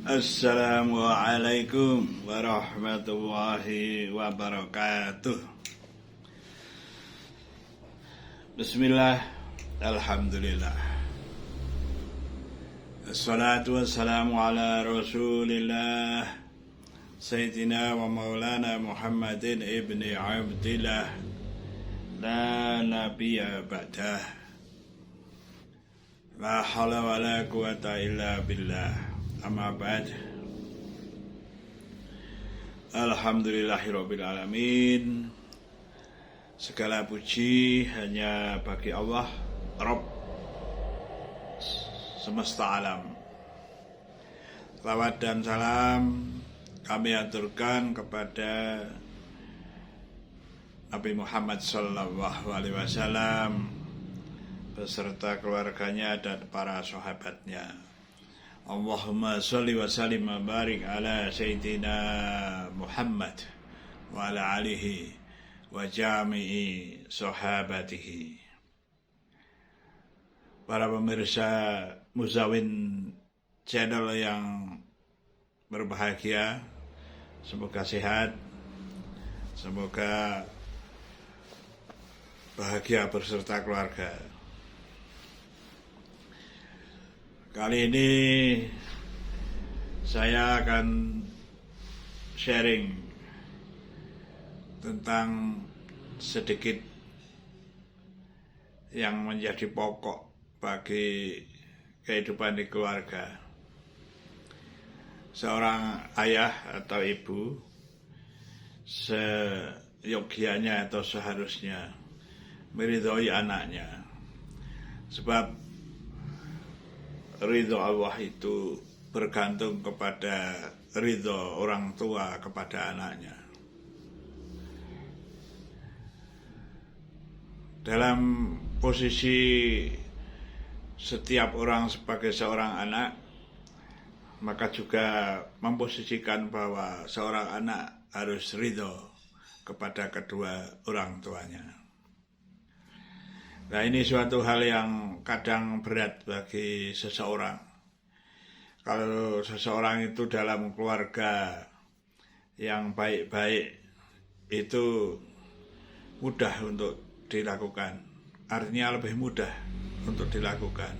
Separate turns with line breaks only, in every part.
Assalamualaikum warahmatullahi wabarakatuh. Bismillah, alhamdulillah. Assalatu wassalamu ala rasulillah Sayyidina wa maulana Muhammadin ibni Abdillah la nabiyya ba'dah. La hawla wa la quwata illa billah. Amma ba'd. Alhamdulillahirabbil alamin. Segala puji hanya bagi Allah, Rabb semesta alam. Salawat dan salam kami aturkan kepada Nabi Muhammad sallallahu alaihi wasallam beserta keluarganya dan para sahabatnya. Allahumma sholli wa sallim wa barik ala Sayyidina Muhammad wa ala alihi wa jami'i sahabatihi. Para pemirsa Muzawin channel yang berbahagia, semoga sehat, semoga bahagia berserta keluarga. Kali ini saya akan sharing tentang sedikit yang menjadi pokok bagi kehidupan di keluarga. Seorang ayah atau ibu seyogianya atau seharusnya meridhoi anaknya, sebab ridho Allah itu bergantung kepada ridho orang tua kepada anaknya. Dalam posisi setiap orang sebagai seorang anak, maka juga memposisikan bahwa seorang anak harus ridho kepada kedua orang tuanya. Nah, ini suatu hal yang kadang berat bagi seseorang. Kalau seseorang itu dalam keluarga yang baik-baik, itu mudah untuk dilakukan. Artinya lebih mudah untuk dilakukan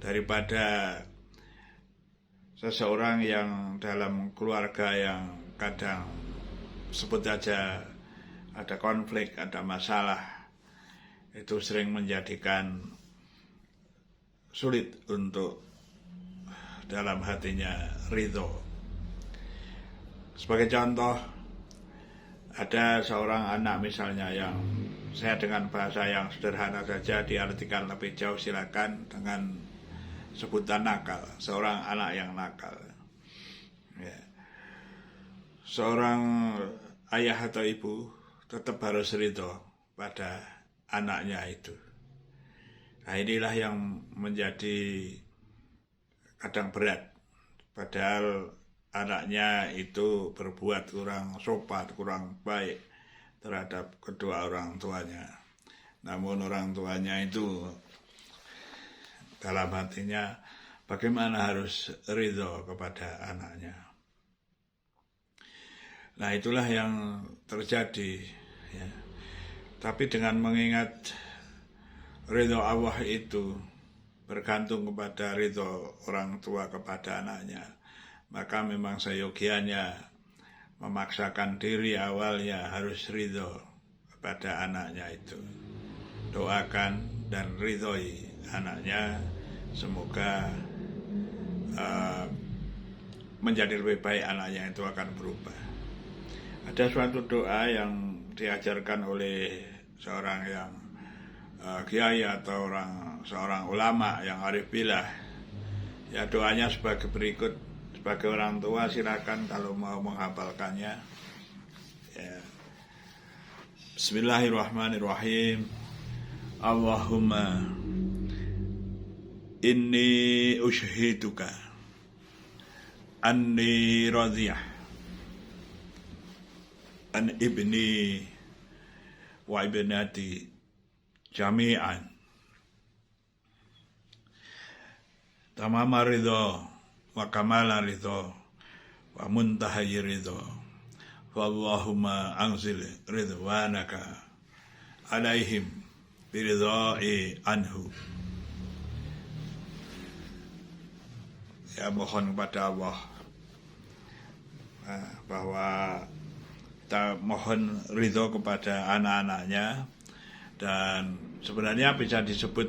daripada seseorang yang dalam keluarga yang kadang sebut saja ada konflik, ada masalah. Itu sering menjadikan sulit untuk dalam hatinya ridho. Sebagai contoh, ada seorang anak misalnya yang saya dengan bahasa yang sederhana saja diartikan lebih jauh, silakan dengan sebutan nakal. Seorang anak yang nakal, ya. Seorang ayah atau ibu tetap harus ridho pada anaknya itu. Nah, inilah yang menjadi kadang berat. Padahal anaknya itu berbuat kurang sopan, kurang baik terhadap kedua orang tuanya. Namun orang tuanya itu dalam hatinya bagaimana harus ridho kepada anaknya. Nah, itulah yang terjadi, ya. Tapi dengan mengingat ridho Allah itu bergantung kepada ridho orang tua kepada anaknya, maka memang seyogianya memaksakan diri awalnya harus ridho kepada anaknya itu. Doakan dan ridhoi anaknya, semoga menjadi lebih baik anaknya itu akan berubah. Ada suatu doa yang diajarkan oleh seorang yang kiai atau seorang ulama yang arif billah. Ya, doanya sebagai berikut. Sebagai orang tua silakan kalau mau menghafalkannya. Ya. Bismillahirrahmanirrahim. Allahumma inni ushhiduka anni radiyah an ibni wa ibnati jami'an tamama ridha wa kamala ridha wa muntahi ridha. Wallahumma anzil ridwanaka alaihim biridha'i anhu. Ya, mohon kepada Allah bahwa kita mohon ridho kepada anak-anaknya, dan sebenarnya bisa disebut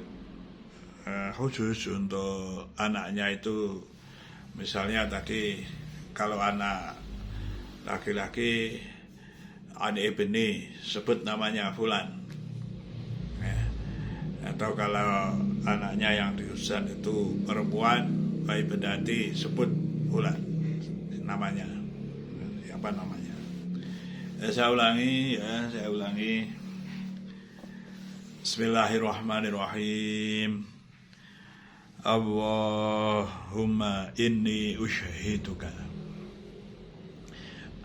khusus untuk anaknya itu. Misalnya tadi kalau anak laki-laki an ibni, sebut namanya fulan ya. Atau kalau anaknya yang diurusan itu perempuan, baik bendati, sebut fulan namanya, apa namanya. Saya ulangi. Bismillahirrahmanirrahim. Allahumma inni usyahiduka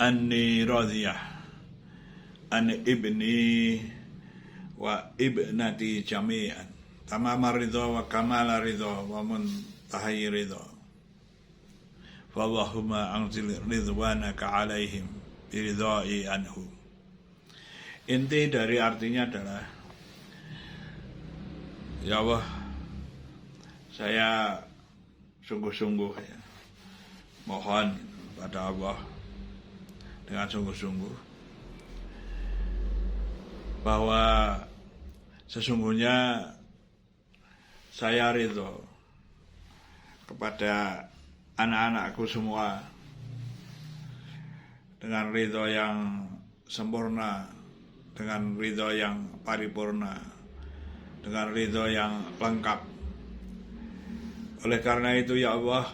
anni radiyah an ibni wa ibnati jami'an tamamar ridha wa kamala ridha wa muntahi ridha. Wallahumma anzil ridwanaka alaihim biridha'i anhu. Inti dari artinya adalah, ya Allah, saya sungguh-sungguh ya, mohon pada Allah dengan sungguh-sungguh bahwa sesungguhnya saya ridho kepada anak-anakku semua dengan ridho yang sempurna, dengan ridho yang paripurna, dengan ridho yang lengkap. Oleh karena itu ya Allah,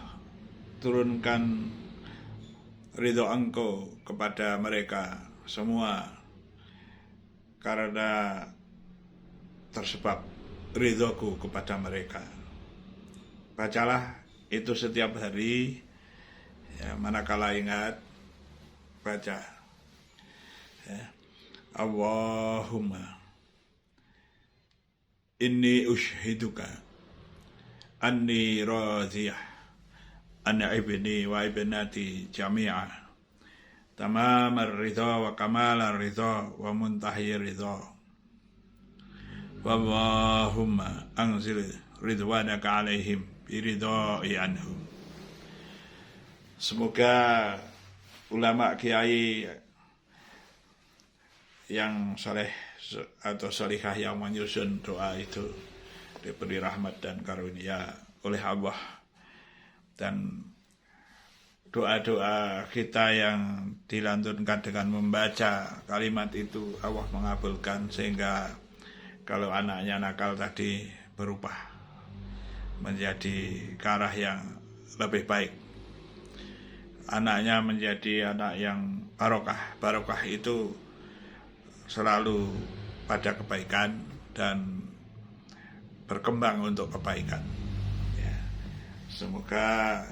turunkan ridho Engkau kepada mereka semua, karena tersebab ridhoku kepada mereka. Bacalah itu setiap hari ya, manakala ingat, baca ya. Allahumma inni ushiduka anni radiyah an ibni wa ibnati jami'a tamamar ridha wa kamalar ridha wa muntahi ridha. Wallahumma anzil ridwanaka alaihim biridha'i anhu. Semoga ulama kiai yang saleh atau salihah yang menyusun doa itu diberi rahmat dan karunia oleh Allah, dan doa-doa kita yang dilantunkan dengan membaca kalimat itu Allah mengabulkan, sehingga kalau anaknya nakal tadi berubah menjadi ke arah yang lebih baik, anaknya menjadi anak yang barokah. Barokah itu selalu pada kebaikan dan berkembang untuk kebaikan ya. Semoga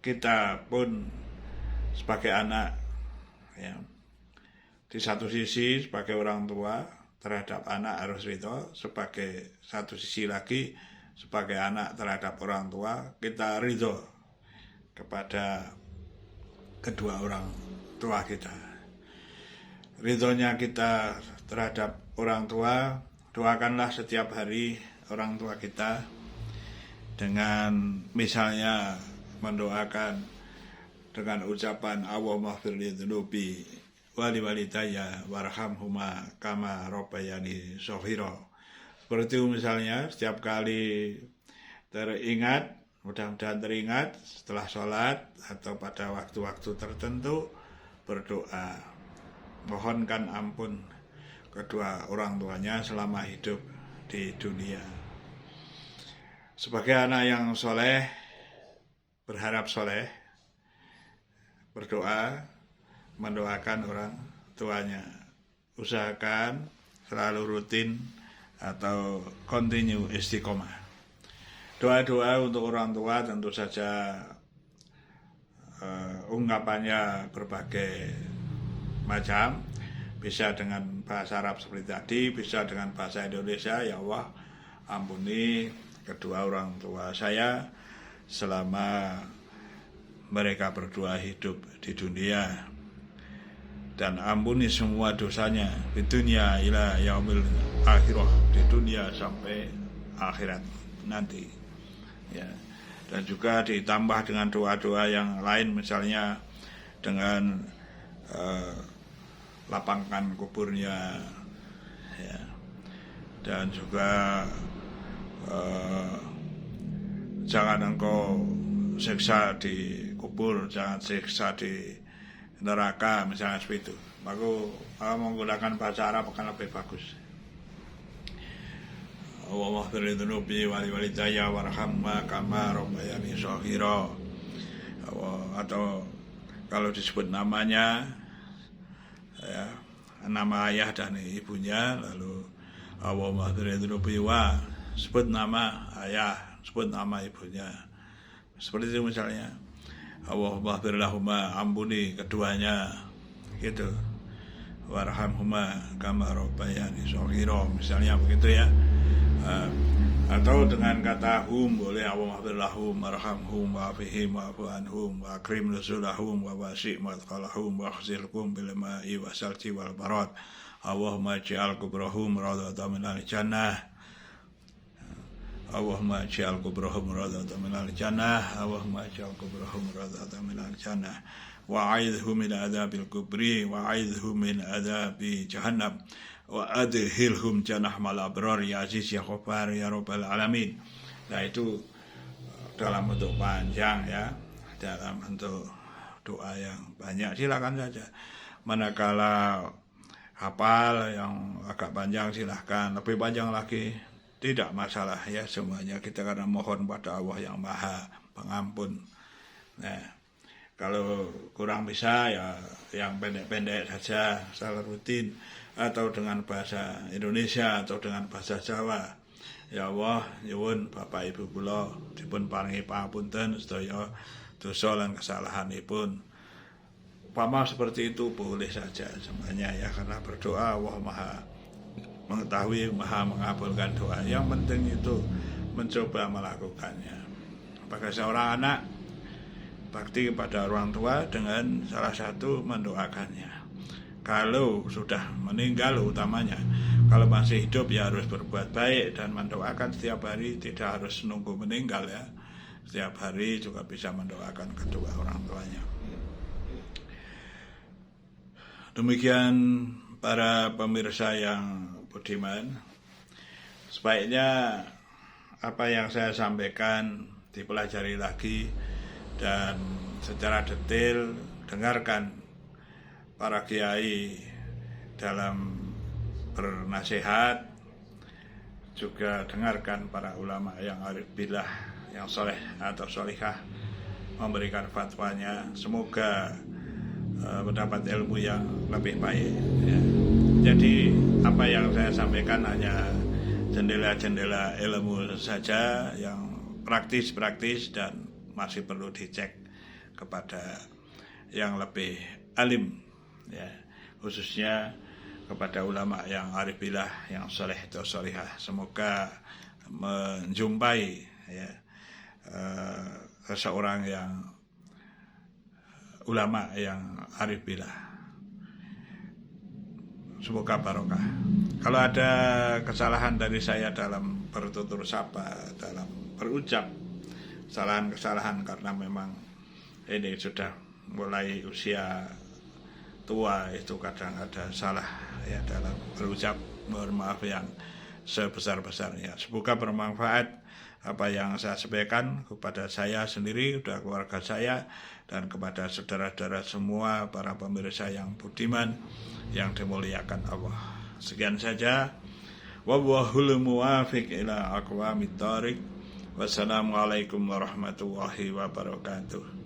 kita pun sebagai anak ya, di satu sisi sebagai orang tua terhadap anak harus ridho, sebagai satu sisi lagi sebagai anak terhadap orang tua kita ridho kepada kedua orang tua kita. Ridhonya kita terhadap orang tua, doakanlah setiap hari orang tua kita dengan misalnya mendoakan dengan ucapan Allahumma firli dzunubi wali walidayya warhamhuma kama rabbayani shaghira. Seperti itu misalnya setiap kali teringat, mudah-mudahan teringat setelah sholat atau pada waktu-waktu tertentu, berdoa mohonkan ampun kedua orang tuanya selama hidup di dunia. Sebagai anak yang soleh, berharap soleh, berdoa, mendoakan orang tuanya. Usahakan selalu rutin atau continue istiqomah. Doa-doa untuk orang tua tentu saja ungkapannya berbagai macam, bisa dengan bahasa Arab seperti tadi, bisa dengan bahasa Indonesia. Ya Allah, ampuni kedua orang tua saya selama mereka berdua hidup di dunia, dan ampuni semua dosanya di dunia ila yaumil akhirah, di dunia sampai akhirat nanti ya. Dan juga ditambah dengan doa-doa yang lain, misalnya dengan lapangkan kuburnya ya. Dan juga jangan engkau siksa di kubur, jangan siksa di neraka, misalnya seperti itu. Aku menggunakan bahasa Arab akan lebih bagus. Allahumma ighfir li dhunubi wa li walidayya warhamhuma kama rabbayani shaghira. Atau kalau disebut namanya ya, nama ayah dan ibunya, lalu Allahumma ighfir li dhunubi wa, sebut nama ayah, sebut nama ibunya. Seperti itu misalnya. Allahumma ighfir lahuma, ampuni keduanya gitu. Warhamhuma kama rabbayani shaghira, misalnya begitu ya. Atau dengan kata hum boleh, Allahumma ighfir lahum warhamhum wa'afihim wa'fu anhum wa akrim nuzulahum wa wasi' madkhalahum wa khzirhum bil ma'i wasalji wal barad. Allahumma ij'al kubrahum rawdatan minal jannah. Allahumma ij'al kubrahum rawdatan minal jannah. Allahumma ij'al kubrahum rawdatan minal jannah. Wa'idhum min adzabil kubri wa'idhum min adzabi jahannam. Wa adkhilhum jannah mal abrar ya aziz ya ghaffar ya rabbal alamin. Nah, itu dalam bentuk panjang ya, dalam bentuk doa yang banyak, silakan saja. Manakala hafal yang agak panjang silahkan, lebih panjang lagi tidak masalah ya, semuanya kita karena mohon pada Allah yang Maha Pengampun. Nah, kalau kurang bisa ya yang pendek-pendek saja, salah rutin, atau dengan bahasa Indonesia atau dengan bahasa Jawa. Ya Allah, nyuwun Bapak Ibu kula dipun paringi pangapunten sedaya dosa lan kesalahanipun. Pama seperti itu boleh saja semuanya ya, karena berdoa Allah Maha mengetahui, Maha mengabulkan doa. Yang penting itu mencoba melakukannya. Bagi seorang anak, bakti kepada orang tua dengan salah satu mendoakannya. Kalau sudah meninggal utamanya, kalau masih hidup ya harus berbuat baik dan mendoakan setiap hari, tidak harus nunggu meninggal ya. Setiap hari juga bisa mendoakan kedua orang tuanya. Demikian para pemirsa yang budiman, sebaiknya apa yang saya sampaikan dipelajari lagi dan secara detail dengarkan para kiai dalam bernasihat, juga dengarkan para ulama yang arif billah, yang soleh atau solihah memberikan fatwanya. Semoga mendapat ilmu yang lebih baik ya. Jadi apa yang saya sampaikan hanya jendela-jendela ilmu saja yang praktis-praktis dan masih perlu dicek kepada yang lebih alim ya, khususnya kepada ulama yang arif billah, yang soleh atau solihah. Semoga menjumpai ya seseorang yang ulama yang arif billah. Semoga barokah. Kalau ada kesalahan dari saya dalam bertutur sapa, dalam berucap, kesalahan-kesalahan karena memang ini sudah mulai usia tua, itu kadang ada salah ya dalam berucap, mohon maaf yang sebesar-besarnya. Semoga bermanfaat apa yang saya sampaikan kepada saya sendiri, kepada keluarga saya, dan kepada saudara-saudara semua para pemirsa yang budiman yang dimuliakan Allah. Sekian saja. Wallahul muwaffiq ila aqwamit thoriq. Wassalamualaikum warahmatullahi wabarakatuh.